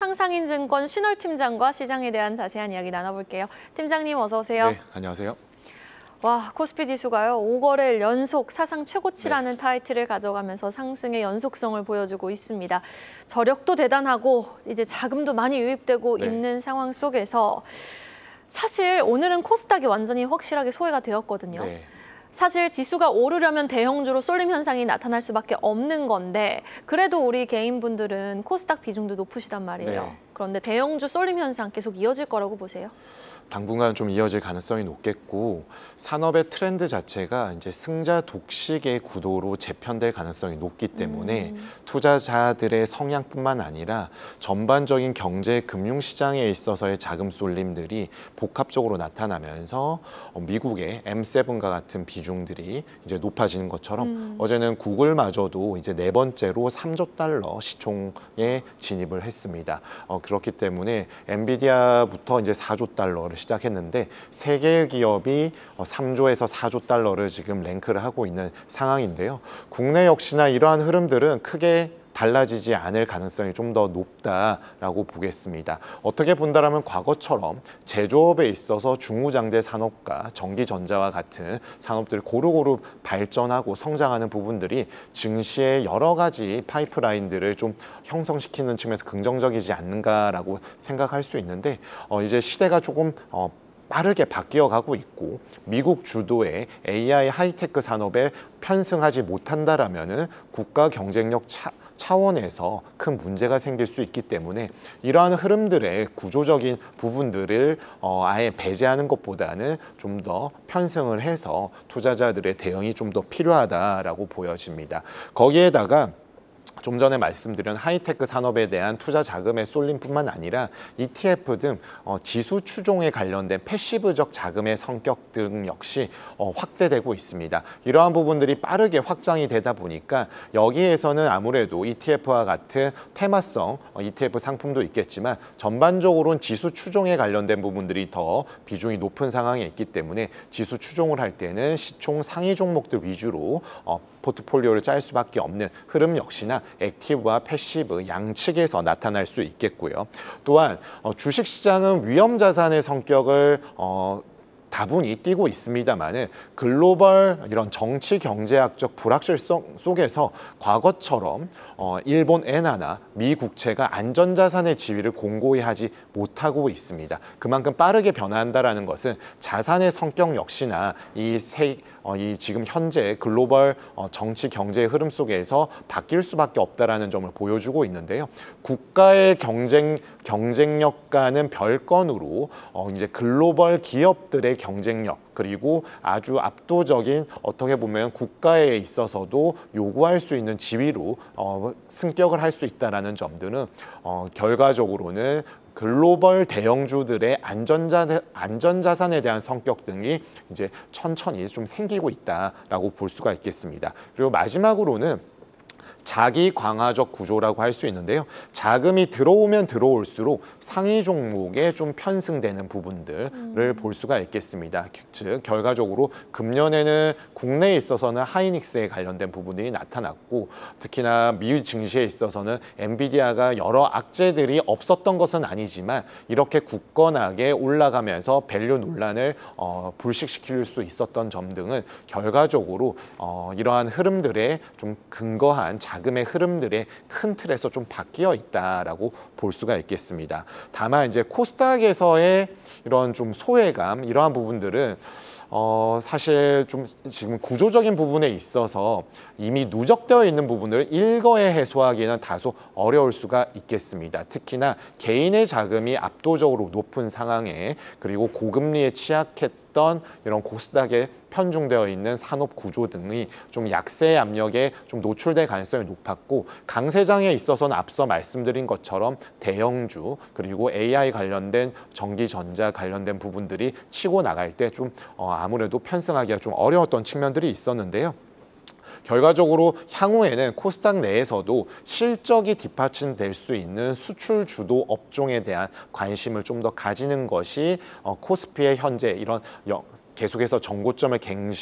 상상인증권 신월 팀장과 시장에 대한 자세한 이야기 나눠볼게요. 팀장님 어서 오세요. 네, 안녕하세요. 와, 코스피 지수가요. 5거래일 연속 사상 최고치라는 네. 타이틀을 가져가면서 상승의 연속성을 보여주고 있습니다. 저력도 대단하고 이제 자금도 많이 유입되고 네. 있는 상황 속에서 사실 오늘은 코스닥이 완전히 확실하게 소외가 되었거든요. 네. 사실 지수가 오르려면 대형주로 쏠림 현상이 나타날 수밖에 없는 건데 그래도 우리 개인분들은 코스닥 비중도 높으시단 말이에요. 네. 그런데 대형주 쏠림 현상 계속 이어질 거라고 보세요? 당분간 좀 이어질 가능성이 높겠고, 산업의 트렌드 자체가 이제 승자 독식의 구도로 재편될 가능성이 높기 때문에 투자자들의 성향뿐만 아니라 전반적인 경제 금융 시장에 있어서의 자금 쏠림들이 복합적으로 나타나면서 미국의 M7과 같은 비중들이 이제 높아지는 것처럼 어제는 구글마저도 이제 4번째로 3조 달러 시총에 진입을 했습니다. 그렇기 때문에 엔비디아부터 이제 4조 달러를 시작했는데 세 개의 기업이 3조에서 4조 달러를 지금 랭크를 하고 있는 상황인데요. 국내 역시나 이러한 흐름들은 크게 달라지지 않을 가능성이 좀 더 높다라고 보겠습니다. 어떻게 본다라면 과거처럼 제조업에 있어서 중무장대 산업과 전기전자와 같은 산업들이 고루고루 발전하고 성장하는 부분들이 증시의 여러 가지 파이프라인들을 좀 형성시키는 측면에서 긍정적이지 않는가라고 생각할 수 있는데 이제 시대가 조금 빠르게 바뀌어가고 있고 미국 주도의 AI 하이테크 산업에 편승하지 못한다라면은 국가 경쟁력 차원에서 큰 문제가 생길 수 있기 때문에 이러한 흐름들의 구조적인 부분들을 아예 배제하는 것보다는 좀 더 편승을 해서 투자자들의 대응이 좀 더 필요하다라고 보여집니다. 거기에다가 좀 전에 말씀드린 하이테크 산업에 대한 투자 자금의 쏠림뿐만 아니라 ETF 등 지수 추종에 관련된 패시브적 자금의 성격 등 역시 확대되고 있습니다. 이러한 부분들이 빠르게 확장이 되다 보니까 여기에서는 아무래도 ETF와 같은 테마성 ETF 상품도 있겠지만 전반적으로는 지수 추종에 관련된 부분들이 더 비중이 높은 상황에 있기 때문에 지수 추종을 할 때는 시총 상위 종목들 위주로 포트폴리오를 짤 수밖에 없는 흐름 역시나 액티브와 패시브 양측에서 나타날 수 있겠고요. 또한 주식시장은 위험자산의 성격을 다분히 띠고 있습니다만은 글로벌 이런 정치 경제학적 불확실성 속에서 과거처럼 일본 엔화나 미 국채가 안전자산의 지위를 공고히 하지 못하고 있습니다. 그만큼 빠르게 변화한다라는 것은 자산의 성격 역시나 이 지금 현재 글로벌 정치 경제의 흐름 속에서 바뀔 수밖에 없다라는 점을 보여주고 있는데요. 국가의 경쟁력과는 별건으로 이제 글로벌 기업들의 경쟁력 그리고 아주 압도적인 어떻게 보면 국가에 있어서도 요구할 수 있는 지위로 승격을 할 수 있다라는 점들은 결과적으로는 글로벌 대형주들의 안전자산에 대한 성격 등이 이제 천천히 좀 생기고 있다라고 볼 수가 있겠습니다. 그리고 마지막으로는 자기 강화적 구조라고 할 수 있는데요. 자금이 들어오면 들어올수록 상위 종목에 좀 편승되는 부분들을 볼 수가 있겠습니다. 즉 결과적으로 금년에는 국내에 있어서는 하이닉스에 관련된 부분들이 나타났고 특히나 미 증시에 있어서는 엔비디아가 여러 악재들이 없었던 것은 아니지만 이렇게 굳건하게 올라가면서 밸류 논란을 불식시킬 수 있었던 점 등은 결과적으로 이러한 흐름들에 좀 근거한 자금의 흐름들의 큰 틀에서 좀 바뀌어 있다라고 볼 수가 있겠습니다. 다만 이제 코스닥에서의 이런 좀 소외감 이러한 부분들은 사실 좀 지금 구조적인 부분에 있어서 이미 누적되어 있는 부분을 일거에 해소하기는 다소 어려울 수가 있겠습니다. 특히나 개인의 자금이 압도적으로 높은 상황에 그리고 고금리에 취약했던 이런 코스닥에 편중되어 있는 산업 구조 등이 좀 약세 압력에 좀 노출될 가능성이 높았고 강세장에 있어서는 앞서 말씀드린 것처럼 대형주 그리고 AI 관련된 전기전자 관련된 부분들이 치고 나갈 때 좀 아무래도 편승하기가 좀 어려웠던 측면들이 있었는데요. 결과적으로 향후에는 코스닥 내에서도 실적이 뒷받침될 수 있는 수출 주도 업종에 대한 관심을 좀 더 가지는 것이 코스피의 현재 이런 계속해서 정고점을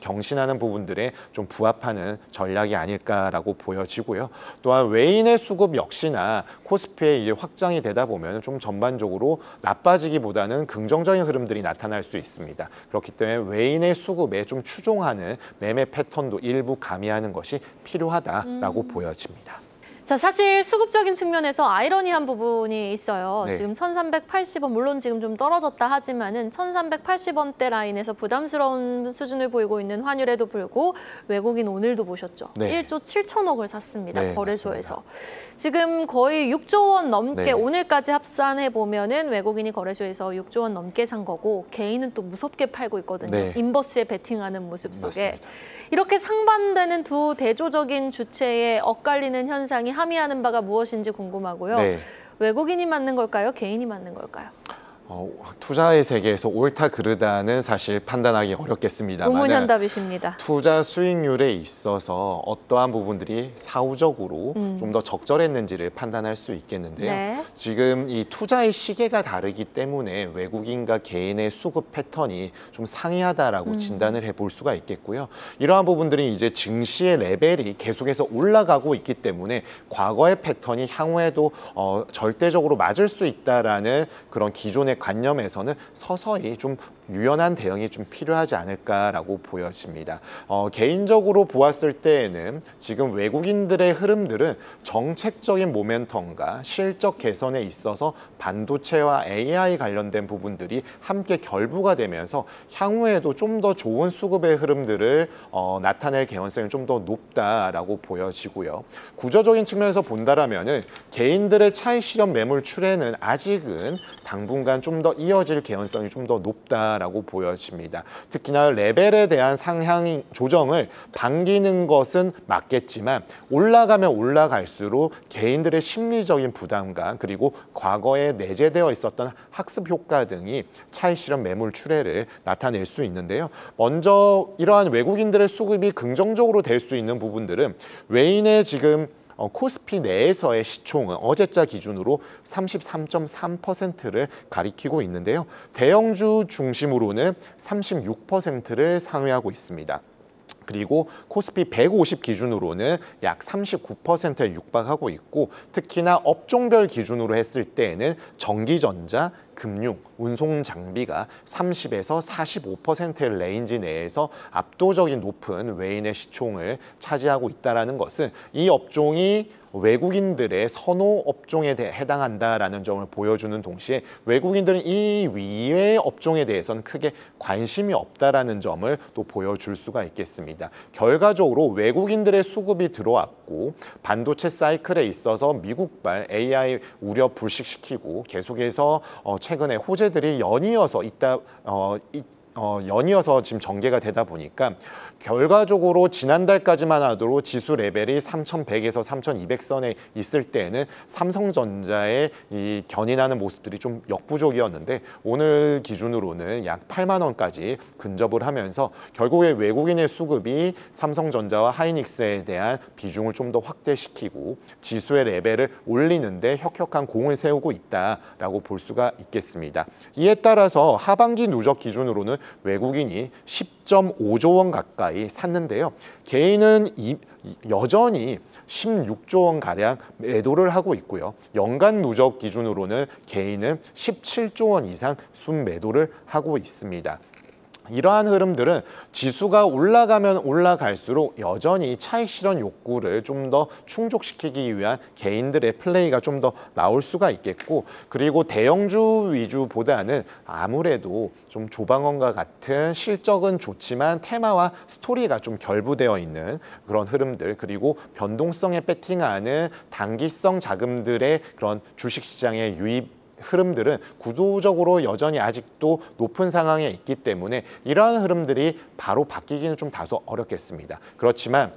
경신하는 부분들에 좀 부합하는 전략이 아닐까라고 보여지고요. 또한 외인의 수급 역시나 코스피에 이제 확장이 되다 보면 좀 전반적으로 나빠지기보다는 긍정적인 흐름들이 나타날 수 있습니다. 그렇기 때문에 외인의 수급에 좀 추종하는 매매 패턴도 일부 가미하는 것이 필요하다라고 보여집니다. 자, 사실 수급적인 측면에서 아이러니한 부분이 있어요. 네. 지금 1,380원, 물론 지금 좀 떨어졌다 하지만은 1,380원대 라인에서 부담스러운 수준을 보이고 있는 환율에도 불구하고 외국인 오늘도 보셨죠. 네. 1조 7천억을 샀습니다. 네, 거래소에서. 지금 거의 6조 원 넘게 네. 오늘까지 합산해 보면은 외국인이 거래소에서 6조 원 넘게 산 거고 개인은 또 무섭게 팔고 있거든요. 네. 인버스에 베팅하는 모습 속에. 맞습니다. 이렇게 상반되는 두 대조적인 주체에 엇갈리는 현상이 함의하는 바가 무엇인지 궁금하고요. 네. 외국인이 맞는 걸까요? 개인이 맞는 걸까요? 투자의 세계에서 옳다 그르다는 사실 판단하기 어렵겠습니다만 우문현답이십니다. 투자 수익률에 있어서 어떠한 부분들이 사후적으로 좀 더 적절했는지를 판단할 수 있겠는데요. 네. 지금 이 투자의 시계가 다르기 때문에 외국인과 개인의 수급 패턴이 좀 상이하다라고 진단을 해볼 수가 있겠고요. 이러한 부분들이 이제 증시의 레벨이 계속해서 올라가고 있기 때문에 과거의 패턴이 향후에도 절대적으로 맞을 수 있다라는 그런 기존의 관념에서는 서서히 좀 유연한 대응이 좀 필요하지 않을까라고 보여집니다. 개인적으로 보았을 때에는 지금 외국인들의 흐름들은 정책적인 모멘텀과 실적 개선에 있어서 반도체와 AI 관련된 부분들이 함께 결부가 되면서 향후에도 좀 더 좋은 수급의 흐름들을 나타낼 개연성이 좀 더 높다라고 보여지고요. 구조적인 측면에서 본다라면은 개인들의 차익 실현 매물 출회는 아직은 당분간 좀 더 이어질 개연성이 좀 더 높다라고 보여집니다. 특히나 레벨에 대한 상향 조정을 반기는 것은 맞겠지만 올라가면 올라갈수록 개인들의 심리적인 부담감 그리고 과거에 내재되어 있었던 학습 효과 등이 차익 실현 매물 출회를 나타낼 수 있는데요. 먼저 이러한 외국인들의 수급이 긍정적으로 될 수 있는 부분들은 외인의 지금 코스피 내에서의 시총은 어제자 기준으로 33.3%를 가리키고 있는데요. 대형주 중심으로는 36%를 상회하고 있습니다. 그리고 코스피 150 기준으로는 약 39%에 육박하고 있고 특히나 업종별 기준으로 했을 때에는 전기전자, 금융, 운송 장비가 30에서 45%의 레인지 내에서 압도적인 높은 외인의 시총을 차지하고 있다는 것은 이 업종이 외국인들의 선호 업종에 해당한다라는 점을 보여주는 동시에 외국인들은 이 위의 업종에 대해서는 크게 관심이 없다라는 점을 또 보여줄 수가 있겠습니다. 결과적으로 외국인들의 수급이 들어왔고 반도체 사이클에 있어서 미국발 AI 우려 불식시키고 계속해서 최근에 호재들이 연이어서 지금 전개가 되다 보니까 결과적으로 지난달까지만 하더라도 지수 레벨이 3,100에서 3,200선에 있을 때는 삼성전자의 이 견인하는 모습들이 좀 역부족이었는데 오늘 기준으로는 약 8만 원까지 근접을 하면서 결국에 외국인의 수급이 삼성전자와 하이닉스에 대한 비중을 좀 더 확대시키고 지수의 레벨을 올리는데 혁혁한 공을 세우고 있다라고 볼 수가 있겠습니다. 이에 따라서 하반기 누적 기준으로는 외국인이 10.5조 원 가까이 샀는데요. 개인은 여전히 16조 원 가량 매도를 하고 있고요. 연간 누적 기준으로는 개인은 17조 원 이상 순매도를 하고 있습니다. 이러한 흐름들은 지수가 올라가면 올라갈수록 여전히 차익 실현 욕구를 좀 더 충족시키기 위한 개인들의 플레이가 좀 더 나올 수가 있겠고 그리고 대형주 위주보다는 아무래도 좀 조방원과 같은 실적은 좋지만 테마와 스토리가 좀 결부되어 있는 그런 흐름들 그리고 변동성에 배팅하는 단기성 자금들의 그런 주식시장의 유입 흐름들은 구도적으로 여전히 아직도 높은 상황에 있기 때문에 이러한 흐름들이 바로 바뀌기는 좀 다소 어렵겠습니다. 그렇지만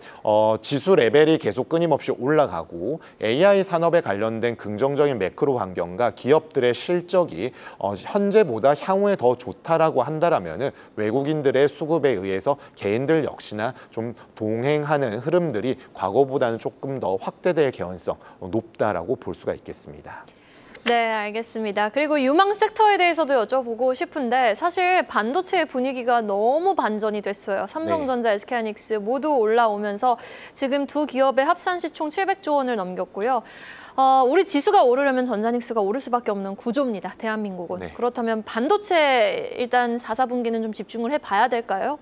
지수 레벨이 계속 끊임없이 올라가고 AI 산업에 관련된 긍정적인 매크로 환경과 기업들의 실적이 현재보다 향후에 더 좋다라고 한다라면 외국인들의 수급에 의해서 개인들 역시나 좀 동행하는 흐름들이 과거보다는 조금 더 확대될 개연성 높다라고 볼 수가 있겠습니다. 네, 알겠습니다. 그리고 유망 섹터에 대해서도 여쭤보고 싶은데 사실 반도체의 분위기가 너무 반전이 됐어요. 삼성전자, SK하이닉스 모두 올라오면서 지금 두 기업의 합산 시총 700조 원을 넘겼고요. 우리 지수가 오르려면 전자닉스가 오를 수밖에 없는 구조입니다. 대한민국은. 네. 그렇다면 반도체 일단 4, 4분기는 좀 집중을 해봐야 될까요?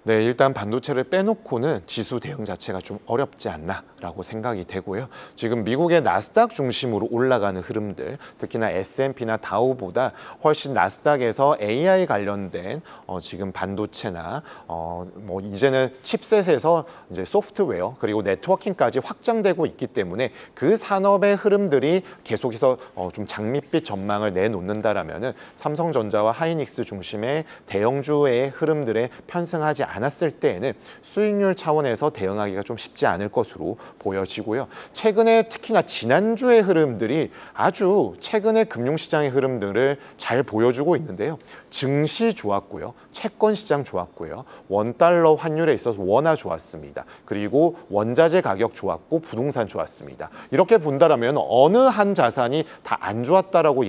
네, 일단 반도체를 빼놓고는 지수 대응 자체가 좀 어렵지 않나라고 생각이 되고요. 지금 미국의 나스닥 중심으로 올라가는 흐름들, 특히나 S&P나 다우보다 훨씬 나스닥에서 AI 관련된 지금 반도체나 뭐 이제는 칩셋에서 이제 소프트웨어 그리고 네트워킹까지 확장되고 있기 때문에 그 산업의 흐름들이 계속해서 좀 장밋빛 전망을 내놓는다라면은 삼성전자와 하이닉스 중심의 대형주의 흐름들에 편승하지 않았을 때에는 수익률 차원에서 대응하기가 좀 쉽지 않을 것으로 보여지고요. 최근에 특히나 지난주의 흐름들이 아주 최근의 금융시장의 흐름들을 잘 보여주고 있는데요. 증시 좋았고요. 채권 시장 좋았고요. 원달러 환율에 있어서 원화 좋았습니다. 그리고 원자재 가격 좋았고 부동산 좋았습니다. 이렇게 본다라면 어느 한 자산이 다 안 좋았다라고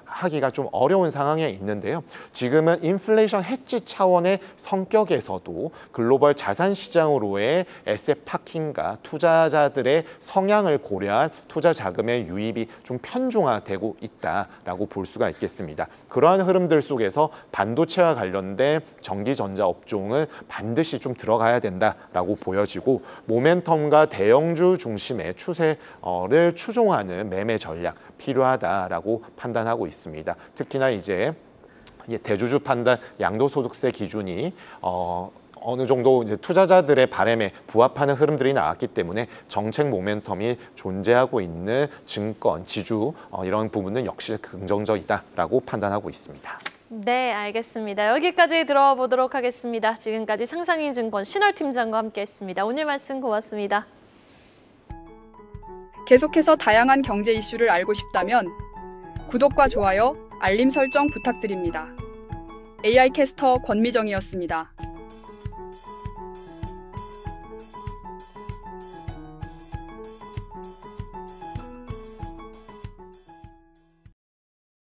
하기가 좀 어려운 상황에 있는데요. 지금은 인플레이션 해지 차원의 성격에서도 글로벌 자산 시장으로의 에셋 파킹과 투자자들의 성향을 고려한 투자 자금의 유입이 좀 편중화되고 있다라고 볼 수가 있겠습니다. 그러한 흐름들 속에서 반도체와 관련된 전기전자 업종은 반드시 좀 들어가야 된다라고 보여지고 모멘텀과 대형주 중심의 추세를 추종하는 매매 전략 필요하다라고 판단하고 있습니다. 특히나 이제 대주주 판단 양도소득세 기준이 어느 정도 이제 투자자들의 바람에 부합하는 흐름들이 나왔기 때문에 정책 모멘텀이 존재하고 있는 증권, 지주 이런 부분은 역시 긍정적이다라고 판단하고 있습니다. 네, 알겠습니다. 여기까지 들어보도록 하겠습니다. 지금까지 상상인증권 신월 팀장과 함께했습니다. 오늘 말씀 고맙습니다. 계속해서 다양한 경제 이슈를 알고 싶다면 구독과 좋아요, 알림 설정 부탁드립니다. AI 캐스터 권미정이었습니다.